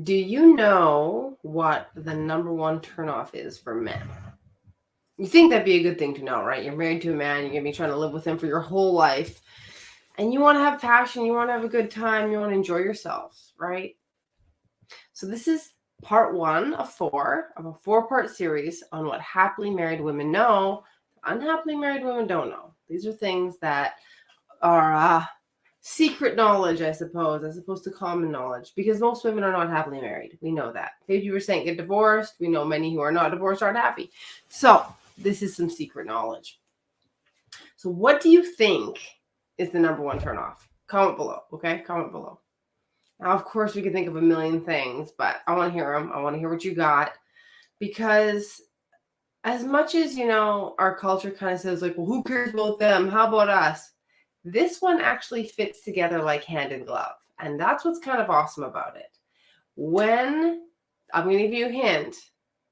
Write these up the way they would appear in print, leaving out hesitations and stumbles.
Do you know what the number one turnoff is for men? You think that'd be a good thing to know, right? You're married to a man, you're going to be trying to live with him for your whole life, and you want to have passion, you want to have a good time, you want to enjoy yourselves, right? So this is part 1 of 4 of a 4-part series on what happily married women know, unhappily married women don't know. These are things that are secret knowledge, I suppose, as opposed to common knowledge, because most women are not happily married. We know that. 50% get divorced. We know many who are not divorced aren't happy. So this is some secret knowledge. So what do you think is the number one turnoff? Comment below, okay? Comment below. Now, of course, we can think of a million things, but I want to hear them. I want to hear what you got, because as much as, our culture kind of says, like, well, who cares about them? How about us? This one actually fits together like hand in glove. And that's what's kind of awesome about it. When I'm going to give you a hint,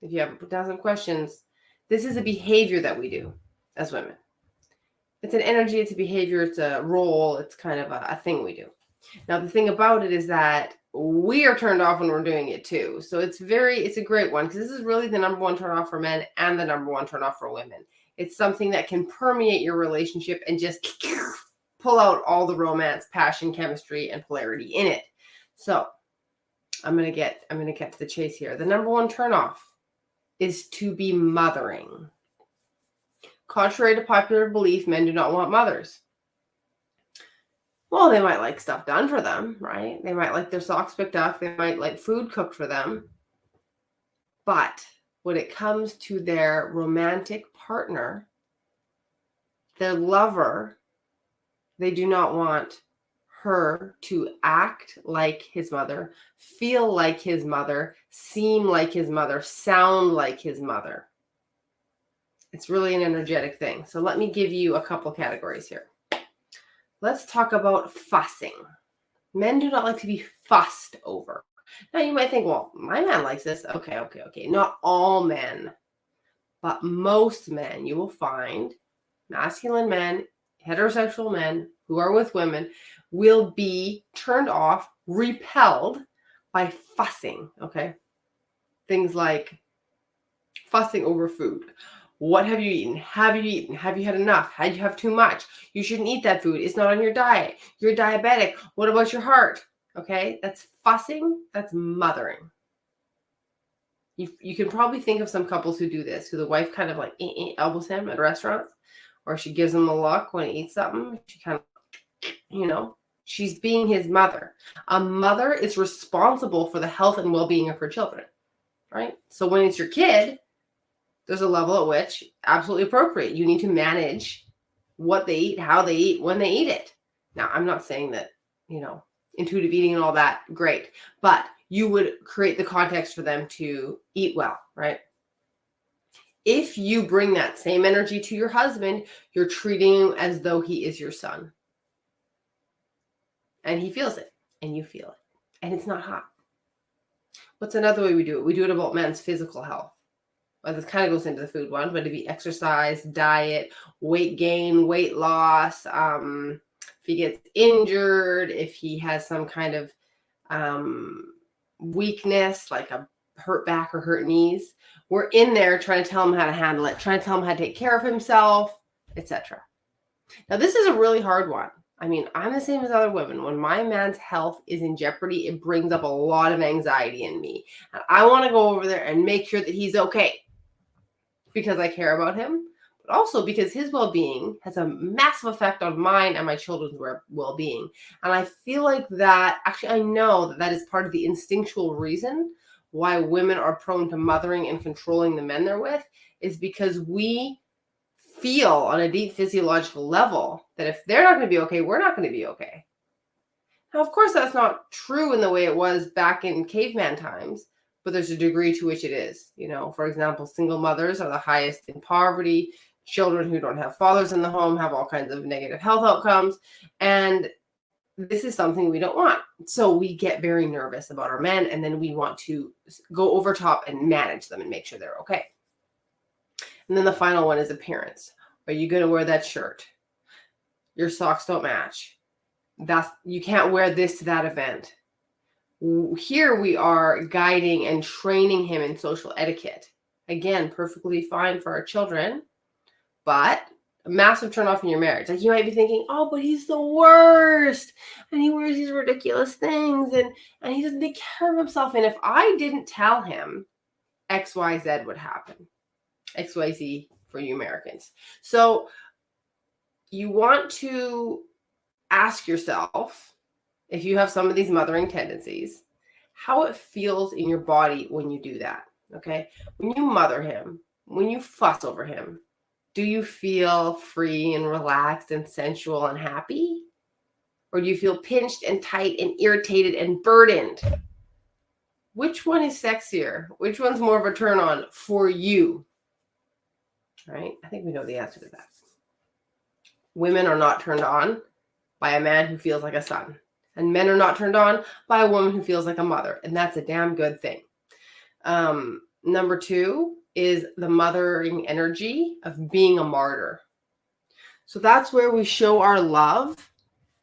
if you have a dozen questions, this is a behavior that we do as women. It's an energy, it's a behavior, it's a role, it's kind of a thing we do. Now, the thing about it is that we are turned off when we're doing it too. So it's a great one, because this is really the number one turn off for men and the number one turn off for women. It's something that can permeate your relationship and just pull out all the romance, passion, chemistry, and polarity in it. So I'm gonna get to the chase here. The number one turnoff is to be mothering. Contrary to popular belief, men do not want mothers. Well, they might like stuff done for them, right? They might like their socks picked up. They might like food cooked for them. But when it comes to their romantic partner, their lover, they do not want her to act like his mother, feel like his mother, seem like his mother, sound like his mother. It's really an energetic thing. So let me give you a couple categories here. Let's talk about fussing. Men do not like to be fussed over. Now you might think, well, my man likes this. Okay. Not all men, but most men, you will find masculine men, heterosexual men who are with women will be turned off, repelled by fussing, okay? Things like fussing over food. What have you eaten? Have you eaten? Have you had enough? Had you have too much? You shouldn't eat that food. It's not on your diet. You're diabetic. What about your heart? Okay, that's fussing. That's mothering. You can probably think of some couples who do this, who the wife kind of like elbows him at restaurants, or she gives him a look when he eats something. She kind of, she's being his mother. A mother is responsible for the health and well-being of her children, right? So when it's your kid, there's a level at which absolutely appropriate. You need to manage what they eat, how they eat, when they eat it. Now, I'm not saying that, intuitive eating and all that, great. But you would create the context for them to eat well, right? If you bring that same energy to your husband, you're treating him as though he is your son. And he feels it, and you feel it. And it's not hot. What's another way we do it? We do it about men's physical health. Well, this kind of goes into the food one, but it'd be exercise, diet, weight gain, weight loss, if he gets injured, if he has some kind of weakness, like a hurt back or hurt knees, we're in there trying to tell him how to handle it, trying to tell him how to take care of himself, etc. Now, this is a really hard one. I mean, I'm the same as other women. When my man's health is in jeopardy, it brings up a lot of anxiety in me. And I want to go over there and make sure that he's okay, because I care about him, but also because his well-being has a massive effect on mine and my children's well-being. And I feel like that, actually, I know that is part of the instinctual reason why women are prone to mothering and controlling the men they're with, is because we feel on a deep physiological level that if they're not going to be okay, we're not going to be okay. Now, of course, that's not true in the way it was back in caveman times, but there's a degree to which it is. For example, single mothers are the highest in poverty. Children who don't have fathers in the home have all kinds of negative health outcomes. And this is something we don't want. So we get very nervous about our men, and then we want to go over top and manage them and make sure they're okay. And then the final one is appearance. Are you going to wear that shirt? Your socks don't match. You can't wear this to that event. Here we are guiding and training him in social etiquette. Again, perfectly fine for our children, but a massive turnoff in your marriage. Like, you might be thinking, oh, but he's the worst, and he wears these ridiculous things, and he doesn't take care of himself. And if I didn't tell him, XYZ would happen. XYZ for you Americans. So you want to ask yourself, if you have some of these mothering tendencies, how it feels in your body when you do that. Okay. When you mother him, when you fuss over him, do you feel free and relaxed and sensual and happy? Or do you feel pinched and tight and irritated and burdened? Which one is sexier? Which one's more of a turn on for you? Right? I think we know the answer to that. Women are not turned on by a man who feels like a son. And men are not turned on by a woman who feels like a mother. And that's a damn good thing. Number 2 is the mothering energy of being a martyr. So that's where we show our love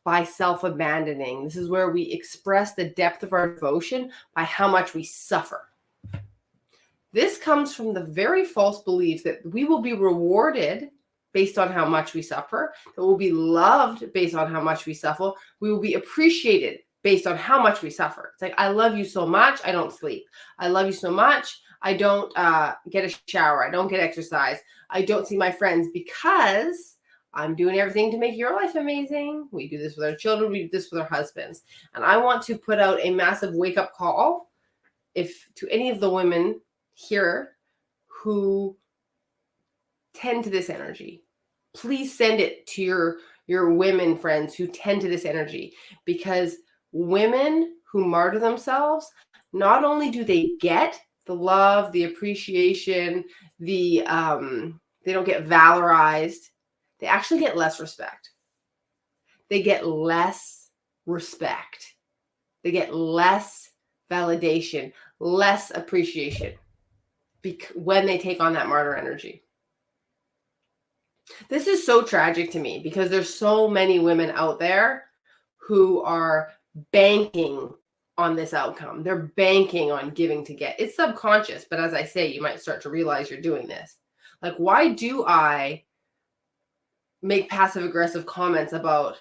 by self-abandoning. This is where we express the depth of our devotion by how much we suffer. This comes from the very false belief that we will be rewarded based on how much we suffer, that we'll be loved based on how much we suffer, we will be appreciated based on how much we suffer. It's like, I love you so much, I don't sleep. I love you so much, I don't get a shower, I don't get exercise, I don't see my friends because I'm doing everything to make your life amazing. We do this with our children, we do this with our husbands. And I want to put out a massive wake-up call to any of the women here who tend to this energy. Please send it to your women friends who tend to this energy, because women who martyr themselves, not only do they get the love, the appreciation, they don't get valorized, they actually get less respect. They get less respect. They get less validation, less appreciation when they take on that martyr energy. This is so tragic to me because there's so many women out there who are banking on this outcome. They're banking on giving to get. It's subconscious, but as I say, you might start to realize you're doing this. Like, why do I make passive aggressive comments about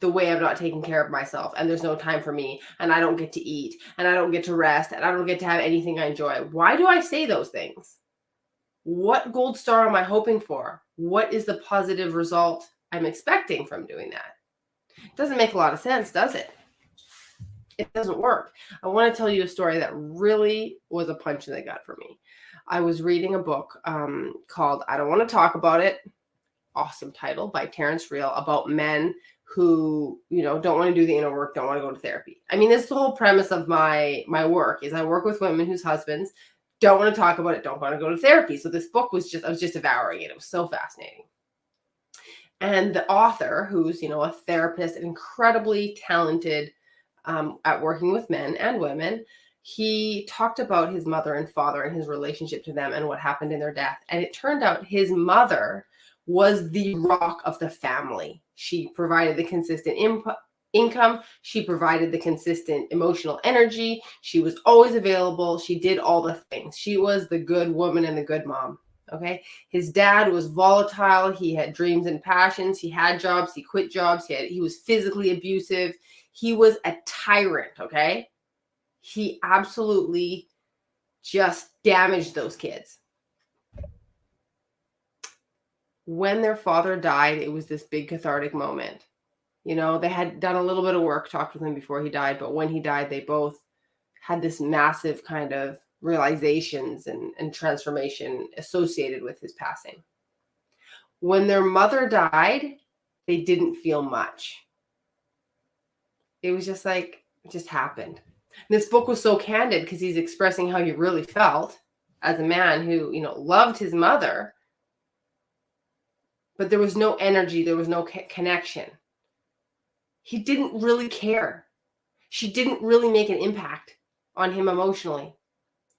the way I'm not taking care of myself, and there's no time for me, and I don't get to eat, and I don't get to rest, and I don't get to have anything I enjoy? Why do I say those things? What gold star am I hoping for? What is the positive result I'm expecting from doing that? It doesn't make a lot of sense, does it? It doesn't work. I want to tell you a story that really was a punch in the gut for me. I was reading a book called I Don't Want to Talk About It. Awesome title, by Terrence Real, about men who, don't want to do the inner work, don't want to go to therapy. I mean, this is the whole premise of my work is I work with women whose husbands don't want to talk about it, don't want to go to therapy. So this book was I was just devouring it. It was so fascinating. And the author, who's, a therapist, incredibly talented at working with men and women, he talked about his mother and father and his relationship to them and what happened in their death. And it turned out his mother was the rock of the family. She provided the consistent income. She provided the consistent emotional energy. She was always available. She did all the things. She was the good woman and the good mom. Okay. His dad was volatile. He had dreams and passions. He had jobs. He quit jobs. He was physically abusive. He was a tyrant. Okay. He absolutely just damaged those kids. When their father died, it was this big cathartic moment. They had done a little bit of work, talked with him before he died, but when he died, they both had this massive kind of realizations and transformation associated with his passing. When their mother died, they didn't feel much. It was just like, it just happened. And this book was so candid because he's expressing how he really felt as a man who, loved his mother, but there was no energy, there was no connection. He didn't really care. She didn't really make an impact on him emotionally.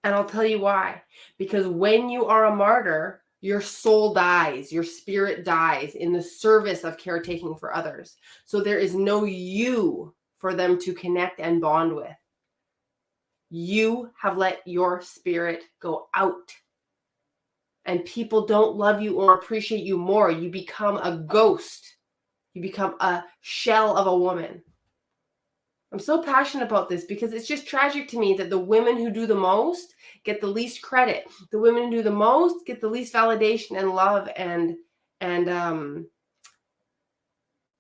And I'll tell you why. Because when you are a martyr, your soul dies, your spirit dies in the service of caretaking for others. So there is no you for them to connect and bond with. You have let your spirit go out. And people don't love you or appreciate you more. You become a ghost. You become a shell of a woman. I'm so passionate about this because it's just tragic to me that the women who do the most get the least credit. The women who do the most get the least validation and love and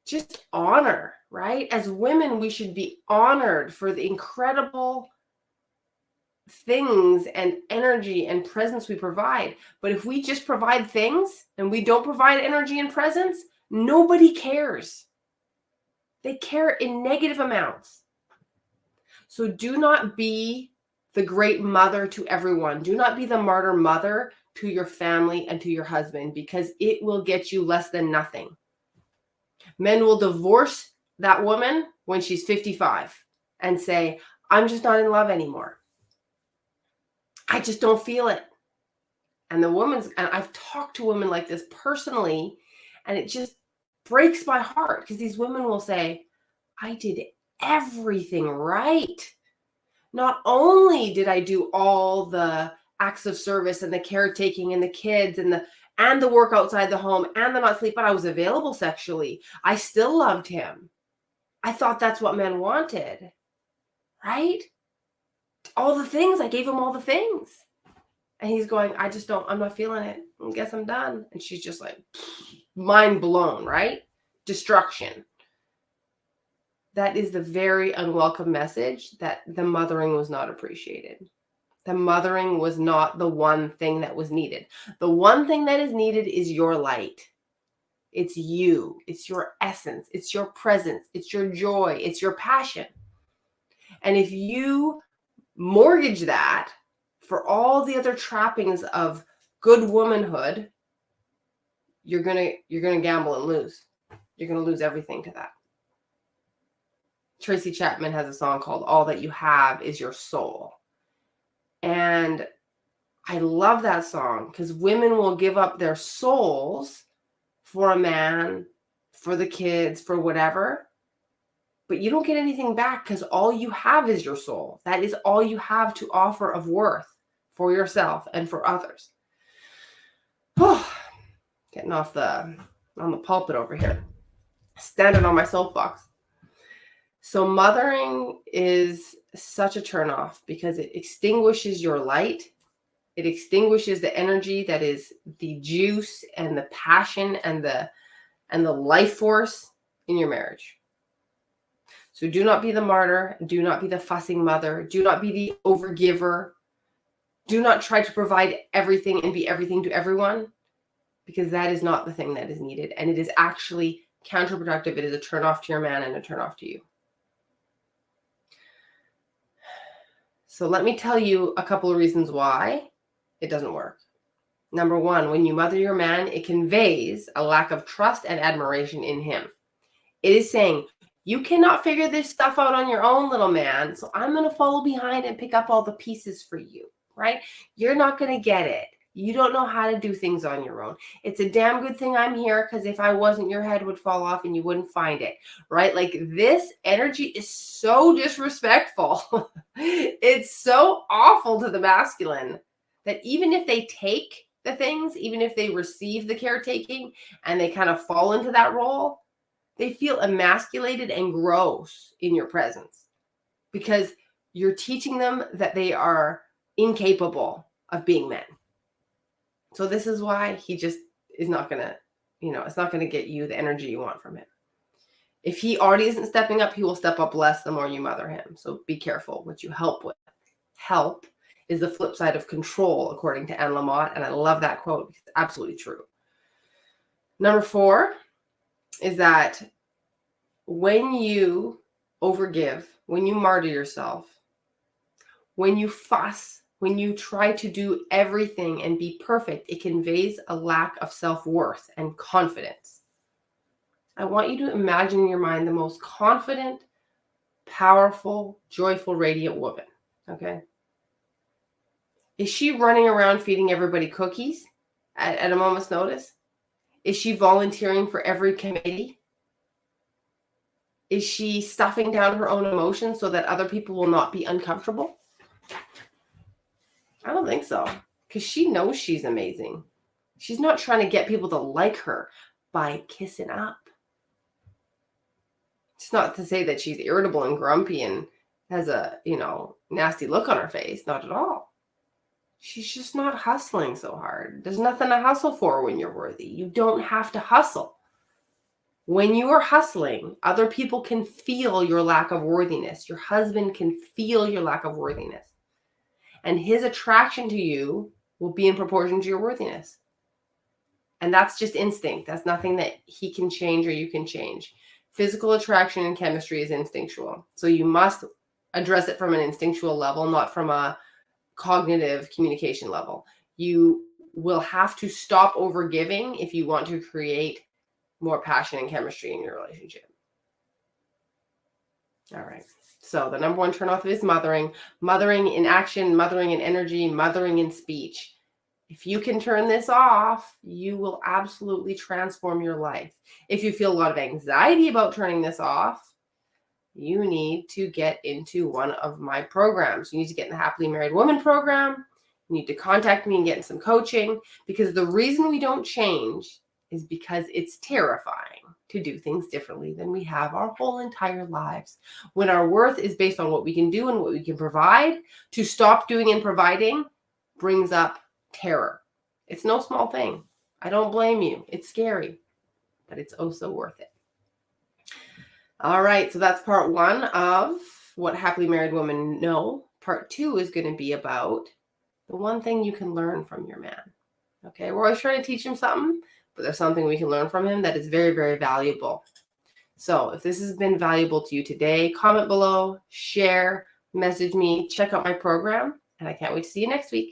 just honor, right? As women, we should be honored for the incredible things and energy and presence we provide. But if we just provide things and we don't provide energy and presence, nobody cares. They care in negative amounts. So do not be the great mother to everyone. Do not be the martyr mother to your family and to your husband, because it will get you less than nothing. Men will divorce that woman when she's 55 and say, I'm just not in love anymore. I just don't feel it. And I've talked to women like this personally, and it just breaks my heart because these women will say, I did everything right. Not only did I do all the acts of service and the caretaking and the kids and the work outside the home and the not sleep, but I was available sexually. I still loved him. I thought that's what men wanted, right? All the things, I gave him all the things. And he's going, I'm not feeling it. I guess I'm done. And she's just like, mind blown, right? Destruction. That is the very unwelcome message that the mothering was not appreciated. The mothering was not the one thing that was needed. The one thing that is needed is your light. It's you. It's your essence. It's your presence. It's your joy. It's your passion. And if you mortgage that for all the other trappings of good womanhood, you're gonna gamble and lose. You're gonna lose everything to that. Tracy Chapman has a song called All That You Have Is Your Soul. And I love that song because women will give up their souls for a man, for the kids, for whatever. But you don't get anything back because all you have is your soul. That is all you have to offer of worth for yourself and for others. Getting on the pulpit over here. Standing on my soapbox. So mothering is such a turnoff because it extinguishes your light. It extinguishes the energy that is the juice and the passion and the life force in your marriage. So do not be the martyr. Do not be the fussing mother. Do not be the overgiver. Do not try to provide everything and be everything to everyone, because that is not the thing that is needed. And it is actually counterproductive. It is a turnoff to your man and a turnoff to you. So let me tell you a couple of reasons why it doesn't work. Number one, when you mother your man, it conveys a lack of trust and admiration in him. It is saying, you cannot figure this stuff out on your own, little man, so I'm going to follow behind and pick up all the pieces for you, right? You're not going to get it. You don't know how to do things on your own. It's a damn good thing I'm here, because if I wasn't, your head would fall off and you wouldn't find it, right? Like, this energy is so disrespectful. It's so awful to the masculine that even if they take the things, even if they receive the caretaking and they kind of fall into that role, they feel emasculated and gross in your presence because you're teaching them that they are incapable of being men. So this is why he just is not going to, it's not going to get you the energy you want from him. If he already isn't stepping up, he will step up less the more you mother him. So be careful what you help with. Help is the flip side of control, according to Anne Lamott. And I love that quote because it's absolutely true. Number 4 is that when you overgive, when you martyr yourself, when you fuss, when you try to do everything and be perfect, it conveys a lack of self-worth and confidence. I want you to imagine in your mind the most confident, powerful, joyful, radiant woman, okay? Is she running around feeding everybody cookies at a moment's notice? Is she volunteering for every committee? Is she stuffing down her own emotions so that other people will not be uncomfortable? I don't think so. Because she knows she's amazing. She's not trying to get people to like her by kissing up. It's not to say that she's irritable and grumpy and has a, nasty look on her face. Not at all. She's just not hustling so hard. There's nothing to hustle for when you're worthy. You don't have to hustle. When you are hustling, other people can feel your lack of worthiness. Your husband can feel your lack of worthiness. And his attraction to you will be in proportion to your worthiness. And that's just instinct. That's nothing that he can change or you can change. Physical attraction and chemistry is instinctual. So you must address it from an instinctual level, not from a cognitive communication level. You will have to stop overgiving if you want to create more passion and chemistry in your relationship. All right. So the number one turnoff is mothering. Mothering in action, mothering in energy, mothering in speech. If you can turn this off, you will absolutely transform your life. If you feel a lot of anxiety about turning this off, you need to get into one of my programs. You need to get in the Happily Married Woman program. You need to contact me and get some coaching, because the reason we don't change is because it's terrifying to do things differently than we have our whole entire lives. When our worth is based on what we can do and what we can provide, to stop doing and providing brings up terror. It's no small thing. I don't blame you. It's scary, but it's oh so worth it. All right, so that's part one of what happily married women know. Part two is going to be about the one thing you can learn from your man. Okay, we're always trying to teach him something, but there's something we can learn from him that is very, very valuable. So if this has been valuable to you today, comment below, share, message me, check out my program, and I can't wait to see you next week.